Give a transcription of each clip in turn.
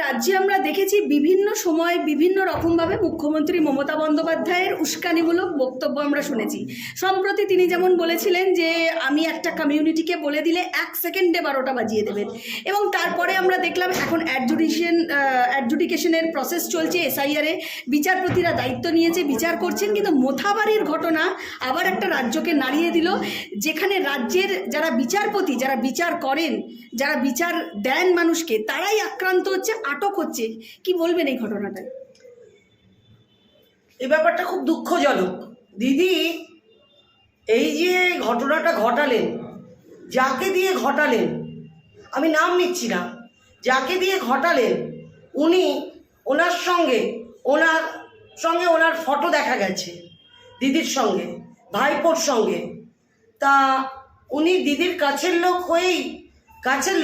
রাজ্যে আমরা দেখেছি বিভিন্ন সময় বিভিন্ন রকমভাবে মুখ্যমন্ত্রী মমতা বন্দ্যোপাধ্যায়ের উস্কানিমূলক বক্তব্য আমরা শুনেছি। সম্প্রতি তিনি যেমন বলেছিলেন যে আমি একটা কমিউনিটিকে বলে দিলে 1 সেকেন্ডে 12টা বাজিয়ে দেবেন, এবং তারপরে আমরা দেখলাম এখন অ্যাডজুডিকেশনের প্রসেস চলছে, এসআইআরে বিচারপতিরা দায়িত্ব নিয়েছে, বিচার করছেন। কিন্তু মোথাবাড়ির ঘটনা আবার একটা রাজ্যকে নাড়িয়ে দিল, যেখানে রাজ্যের যারা বিচারপতি, যারা বিচার করেন, যারা বিচার দেন মানুষকে, তারাই আক্রান্ত হচ্ছে, আটক হচ্ছে। কি বলবেন এই ঘটনাটা? এই ব্যাপারটা খুব দুঃখজনক দিদি। এই যে ঘটনাটা ঘটালেন, যাকে দিয়ে ঘটালেন, আমি নাম নিচ্ছি না, যাকে দিয়ে ঘটালেন, ওনার সঙ্গে ওনার ফটো দেখা গেছে দিদির সঙ্গে, ভাইপোর সঙ্গে। তা উনি দিদির কাছের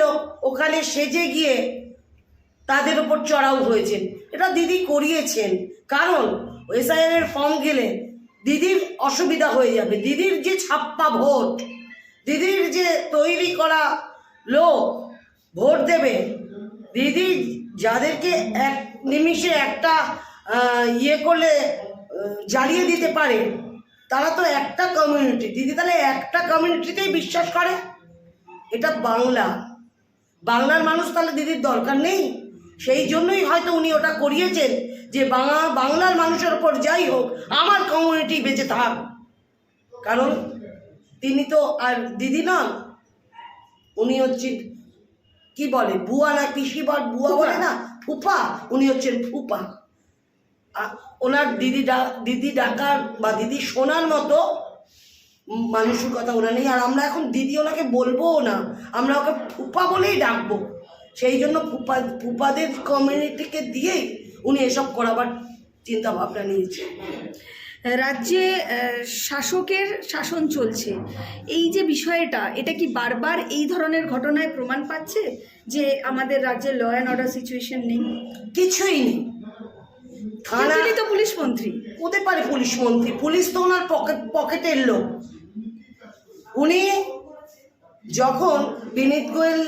লোক ওখানে সেজে গিয়ে তাদের ওপর চড়াও হয়েছেন। এটা দিদি করিয়েছেন, কারণ এসআইআর ফর্ম গেলে দিদির অসুবিধা হয়ে যাবে। দিদির যে ছাপ্পা ভোট, দিদির যে তৈরি করা লোক ভোট দেবে, দিদি যাদেরকে এক নিমিষে একটা করলে জ্বালিয়ে দিতে পারে, তারা তো একটা কমিউনিটি। দিদি তাহলে একটা কমিউনিটিতেই বিশ্বাস করে। এটা বাংলার মানুষ, তাহলে দিদির দরকার নেই। সেই জন্যই হয়তো উনি ওটা করিয়েছেন, যে বাংলার মানুষের ওপর যাই হোক, আমার কমিউনিটি বেঁচে থাক। কারণ তিনি তো আর দিদি নন, উনি হচ্ছেন কি বলে, বুয়া না পিসি, বুয়া বলে না, ফুপা। উনি হচ্ছেন ফুপা। ওনার দিদি ডাকার বা দিদি শোনার মতো মানসিকতা ওনার নেই। আর আমরা এখন দিদি ওনাকে বলবো না, আমরা ওকে ফুপা বলেই ডাকবো। সেই জন্য ফুপাদের কমিউনিটিকে দিয়েই উনি এসব করাবার চিন্তা ভাবনা নিয়েছে। রাজ্যে শাসকের শাসন চলছে, এই যে বিষয়টা, এটা কি বারবার এই ধরনের ঘটনায় প্রমাণ পাচ্ছে যে আমাদের রাজ্যে ল অ্যান্ড অর্ডার সিচুয়েশন নেই? কিছুই নেই। থানায় তো পুলিশ মন্ত্রী হতে পারে, পুলিশ মন্ত্রী, পুলিশ তো ওনার পকেটের লোক। উনি যখন বিনীত গোয়েল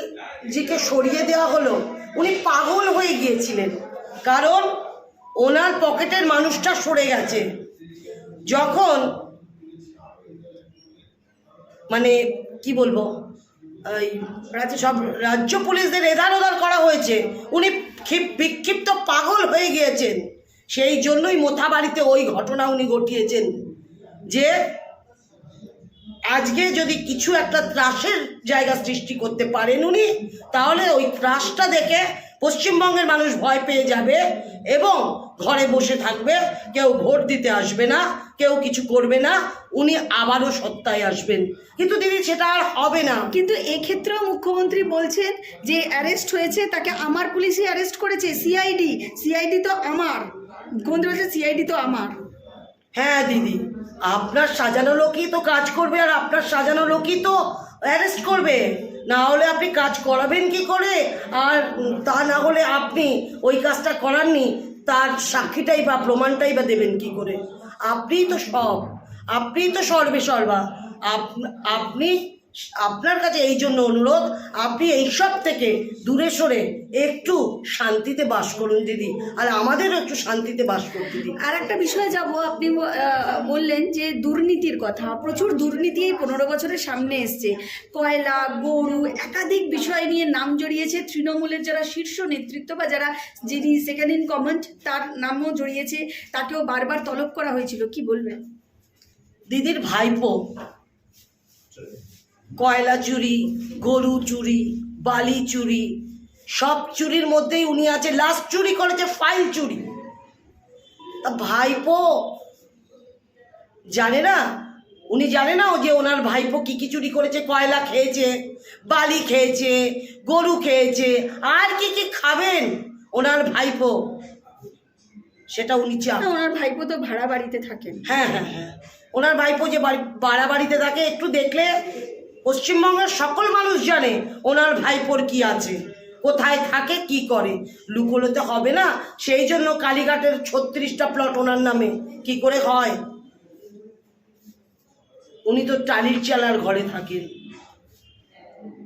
জিকে সরিয়ে দেওয়া হলো, উনি পাগল হয়ে গিয়েছিলেন, কারণ ওনার পকেটের মানুষটা সরে গেছে। যখন মানে কি বলবো, রাজ্য পুলিশদের এধার ওধার করা হয়েছে, উনি বিক্ষিপ্ত পাগল হয়ে গিয়েছেন। সেই জন্যই মোথাবাড়িতে ওই ঘটনা উনি ঘটিয়েছেন, যে আজকে যদি কিছু একটা ত্রাসের জায়গা সৃষ্টি করতে পারেন উনি, তাহলে ওই ত্রাসটা দেখে পশ্চিমবঙ্গের মানুষ ভয় পেয়ে যাবে এবং ঘরে বসে থাকবে, কেউ ভোট দিতে আসবে না, কেউ কিছু করবে না, উনি আবারও সত্তায় আসবেন। কিন্তু দিদি সেটা আর হবে না। কিন্তু এক্ষেত্রেও মুখ্যমন্ত্রী বলছেন যে অ্যারেস্ট হয়েছে, তাকে আমার পুলিশই অ্যারেস্ট করেছে, সিআইডি তো আমার। মুখ্যমন্ত্রী বলছে সিআইডি তো আমার। হ্যাঁ দিদি, আপনার সাজানো লোকই তো কাজ করবে, আর আপনার সাজানো লোকই তো অ্যারেস্ট করবে। না হলে আপনি কাজ করাবেন কি করে? আর তা না হলে আপনি ওই কাজটা করাননি, তার সাক্ষীটাই বা প্রমাণটাই বা দেবেন কি করে? আপনিই তো আপনিই তো সর্বেসর্বা। আপনার কাছে এই জন্য অনুরোধ, আপনি এইসব থেকে দূরে সরে একটু শান্তিতে বাস করুন দিদি, আর আমাদেরও একটু শান্তিতে বাস করুন দিদি। আর একটা বিষয়ে যাব, আপনি বললেন যে দুর্নীতির কথা, প্রচুর দুর্নীতি এই 15 বছরের সামনে এসছে। কয়লা, গরু, একাধিক বিষয় নিয়ে নাম জড়িয়েছে তৃণমূলের যারা শীর্ষ নেতৃত্ব বা যিনি সেকেন্ড ইন কমান্ড, তার নামও জড়িয়েছে, তাকেও বারবার তলব করা হয়েছিল। কি বলবেন? দিদির ভাইপো কয়লা চুরি, গরু চুরি, বালি চুরি, সব চুরির মধ্যেই উনি আছে। লাস্ট চুরি করেছে ফাইল চুরি। তা ভাইপো জানে না, উনি জানে না যে ওনার ভাইপো কি চুরি করেছে? কয়লা খেয়েছে, বালি খেয়েছে, গরু খেয়েছে, আর কি খাবেন ওনার ভাইপো, সেটা উনি চান। ওনার ভাইপো তো ভাড়া বাড়িতে থাকেন। হ্যাঁ, ওনার ভাইপো যে ভাড়া বাড়িতে থাকে, একটু দেখলে পশ্চিমবঙ্গের সকল মানুষ জানে ওনার ভাইপোর কি আছে, কোথায় থাকে, কি করে। লুকোলে তো হবে না। সেই জন্য কালীঘাটের 36টা প্লট ওনার নামে কি করে হয়? উনি তো টালির চালার ঘরে থাকেন।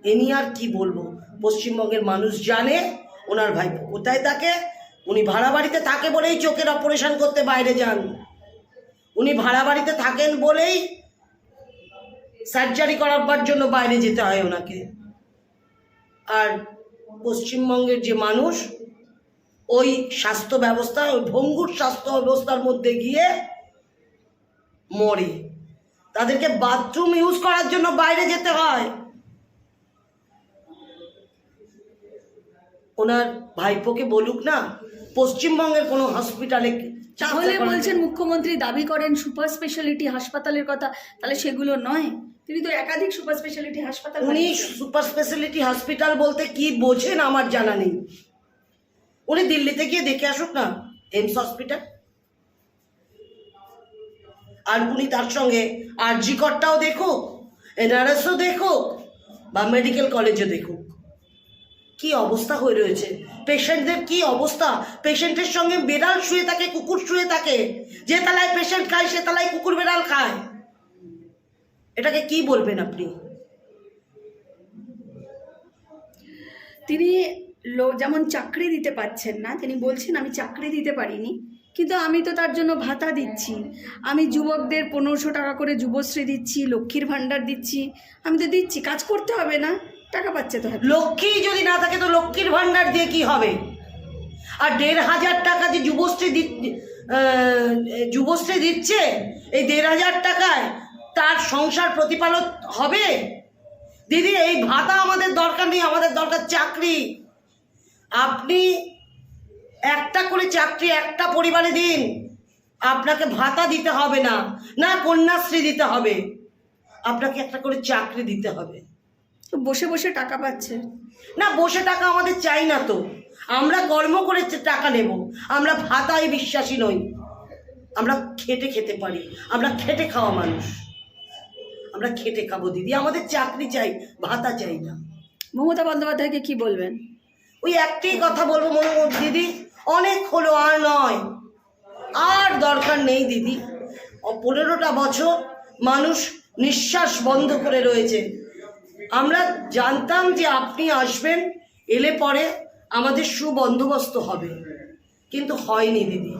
এ নিয়ে আর কি বলবো? পশ্চিমবঙ্গের মানুষ জানে, ওনার ভাইপো কোথায় থাকে? উনি ভাড়া বাড়িতে থাকে বলেই চোখের অপারেশন করতে বাইরে যান, উনি ভাড়া বাড়িতে থাকেন বলেই সার্জারি করাবার জন্য বাইরে যেতে হয় ওনাকে। আর পশ্চিমবঙ্গের যে মানুষ ওই স্বাস্থ্য ব্যবস্থা, ওই ভঙ্গুর স্বাস্থ্য ব্যবস্থার মধ্যে গিয়ে মরে, তাদেরকে বাথরুম ইউজ করার জন্য বাইরে যেতে হয়। ওনার ভাইপোকে বলুক না পশ্চিমবঙ্গের কোনো হসপিটালে। তাহলে বলছেন মুখ্যমন্ত্রী দাবি করেন সুপার স্পেশালিটি হাসপাতালের কথা, তাহলে সেগুলো নয়? তিনি তো একাধিক সুপার স্পেশালিটি হাসপাতাল উনি সুপার স্পেশালিটি হসপিটাল বলতে কি বোঝেন আমার জানা নেই। উনি দিল্লিতে গিয়ে দেখে আসুক না এইমস হসপিটাল, আর উনি তার সঙ্গে আরজি করটাও দেখুক, এনআরএসও দেখুক, বা মেডিকেল কলেজও দেখুক। কি অবস্থা হয়ে রয়েছে পেশেন্টদের, কি অবস্থা! পেশেন্টের সঙ্গে বেড়াল শুয়ে থাকে, কুকুর শুয়ে থাকে, যে তালায় পেশেন্ট খায় সে তালায় কুকুর বেড়াল খায়। এটাকে কি বলবেন আপনি? তিনি যেমন চাকরি দিতে পারছেন না, তিনি বলছেন আমি চাকরি দিতে পারিনি, কিন্তু আমি তো তার জন্য ভাতা দিচ্ছি, আমি যুবকদের 1500 টাকা করে যুবশ্রী দিচ্ছি, লক্ষ্মীর ভাণ্ডার দিচ্ছি, আমি তো দিচ্ছি, কাজ করতে হবে না, টাকা পাচ্ছে তো। লক্ষ্মী যদি না থাকে তো লক্ষ্মীর ভাণ্ডার দিয়ে কি হবে? আর 1500 টাকা যে যুবশ্রী দিচ্ছে, এই 1500 টাকায় তার সংসার প্রতিপালন হবে? দিদি, এই ভাতা আমাদের দরকার নেই, আমাদের দরকার চাকরি। আপনি একটা করে চাকরি একটা পরিবারে দিন, আপনাকে ভাতা দিতে হবে না, না কন্যাশ্রী দিতে হবে, আপনাকে একটা করে চাকরি দিতে হবে। তো বসে বসে টাকা পাচ্ছে না, বসে টাকা আমাদের চাই না তো, আমরা কর্ম করে টাকা নেব। আমরা ভাতায় বিশ্বাসী নই, আমরা খেটে খেতে পারি, আমরা খেটে খাওয়া মানুষ, আমরা খেটে খাবো দিদি। আমাদের চাকরি চাই, ভাতা চাই না। মমতা বন্দ্যোপাধ্যায়কে কি বলবেন? ওই একটাই কথা বলবো দিদি, অনেক হলো, আর নয়, আর দরকার নেই দিদি। 15টা বছর মানুষ নিঃশ্বাস বন্ধ করে রয়েছে। আমরা জানতাম যে আপনি আসবেন, এলে পরে আমাদের সুবন্দোবস্ত হবে, কিন্তু হয়নি দিদি।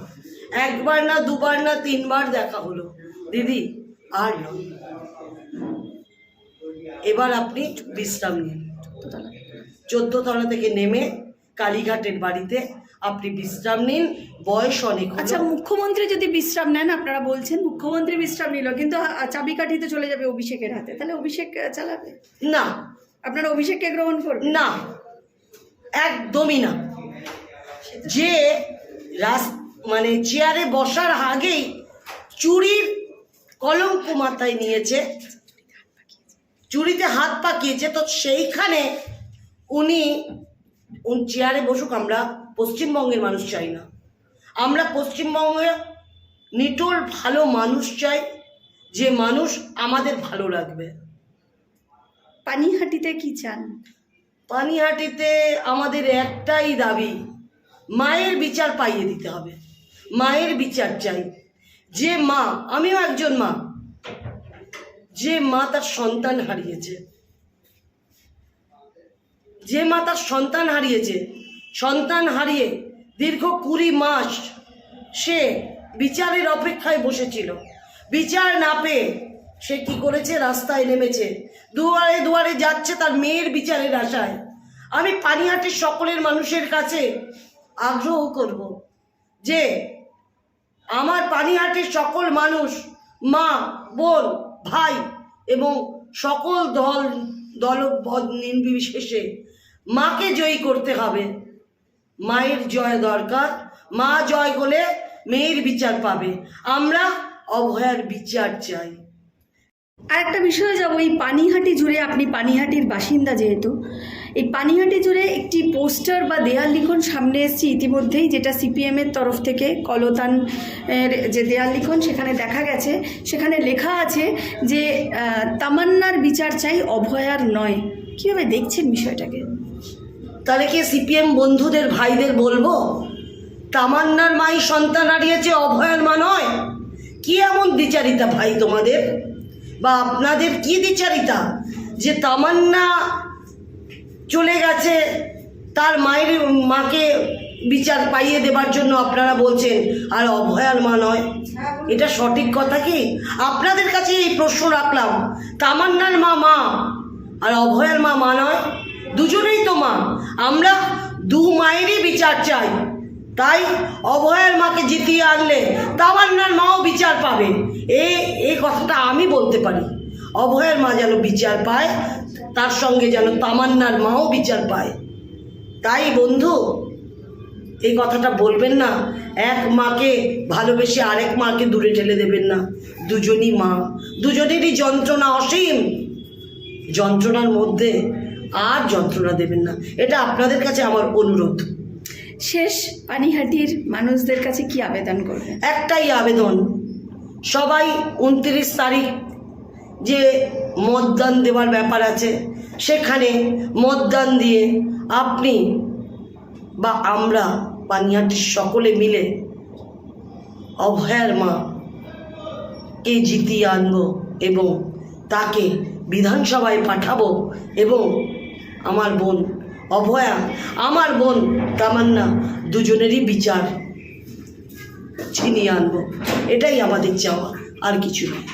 একবার না, দুবার না, 3বার দেখা হলো দিদি, আর নয়। এবার আপনি বিশ্রাম নিন, 14 তলা থেকে নেমে কালীঘাটের বাড়িতে আপনি বিশ্রাম নিন, বয়স অনেক। আচ্ছা, মুখ্যমন্ত্রী যদি বিশ্রাম নেন, আপনারা বলছেন মুখ্যমন্ত্রী বিশ্রাম নিল, কিন্তু চাবিকাঠিতে চলে যাবে অভিষেকের হাতে, তাহলে অভিষেক চালাবে না? আপনারা অভিষেককে গ্রহণ করবেন না, একদমই না। যে মানে চেয়ারে বসার আগেই চুরির কলঙ্ক মাথায় নিয়েছে, চুরিতে হাত পাকিয়েছে, তো সেইখানে উনি চেয়ারে বসুক। আমরা পশ্চিমবঙ্গের মানুষ চাই না, আমরা পশ্চিমবঙ্গে নিটোল ভালো মানুষ চাই, যে মানুষ আমাদের ভালো লাগবে। পানিহাটিতে কি চান? পানিহাটিতে আমাদের একটাই দাবি, মায়ের বিচার পাইয়ে দিতে হবে, মায়ের বিচার চাই। যে মা, আমিও একজন মা, যে মা তার সন্তান হারিয়েছে, যে মা তার সন্তান হারিয়েছে, সন্তান হারিয়ে দীর্ঘ 20 মাস সে বিচারের অপেক্ষায় বসেছিল, বিচার না পেয়ে সে কি করেছে? রাস্তায় নেমেছে, দুয়ারে দুয়ারে যাচ্ছে তার মেয়ের বিচারের আশায়। আমি পানিহাটির সকলের মানুষের কাছে আগ্রহ করব যে আমার পানিহাটির সকল মানুষ, মা, বোন, ভাই এবং সকল দল নির্বিশেষে মাকে জয়ী করতে হবে। মায়ের জয় দরকার, মা জয় হলে মেয়ের বিচার পাবে। আমরা অভয়ার বিচার চাই। আর একটা বিষয়ে যাব, এই পানিহাটি জুড়ে, আপনি পানিহাটির বাসিন্দা যেহেতু, এই পানিহাটি জুড়ে একটি পোস্টার বা দেয়াল লিখন সামনে এসেছে ইতিমধ্যেই, যেটা সিপিএমের তরফ থেকে কলতানের যে দেয়াল লিখন সেখানে দেখা গেছে, সেখানে লেখা আছে যে তামান্নার বিচার চাই, অভয়ার নয়। কীভাবে দেখছেন বিষয়টাকে? তাহলে কি সিপিএম বন্ধুদের ভাইদের বলবো তামান্নার মাই সন্তান হারিয়েছে, অভয়ার মা নয়? কি এমন দ্বিচারিতা ভাই তোমাদের, বা আপনাদের কি দ্বিচারিতা যে তামান্না চলে গেছে তার মাকে বিচার পাইয়ে দেবার জন্য আপনারা বলছেন, আর অভয়ার মা নয়। এটা সঠিক কথা কি? আপনাদের কাছে এই প্রশ্ন রাখলাম, তামান্নার মা মা আর অভয়ার মা মা নয়? দুজনেই তো মা। আমরা দু মায়েরই বিচার চাই। তাই অভয়ার মাকে জিতিয়ে আনলে তামান্নার মাও বিচার পাবে, এই কথাটা আমি বলতে পারি। অভয়ার মা যেন বিচার পায়, তার সঙ্গে যেন তামান্নার মাও বিচার পায়। তাই বন্ধু, এই কথাটা বলবেন না, এক মাকে ভালোবেসে আরেক মাকে দূরে ঠেলে দেবেন না। দুজনই মা, দুজনেরই যন্ত্রণা অসীম। যন্ত্রণার মধ্যে আর যন্ত্রণা দেবেন না, এটা আপনাদের কাছে আমার অনুরোধ। শেষ পানিহাটির মানুষদের কাছে কি আবেদন করবেন? একটাই আবেদন, সবাই 29 তারিখ যে মতদান দেওয়ার ব্যাপার আছে, সেখানে মতদান দিয়ে আপনি বা আমরা পানিহাটির সকলে মিলে অভয়ার মাকে জিতিয়ে আনবো এবং তাকে বিধানসভায় পাঠাবো এবং আমার বোন অভয়া, আমার বোন তামান্না, দুজনেরই বিচার ছিনিয়ে আনবো। এটাই আমাদের চাওয়া, আর কিছু নয়।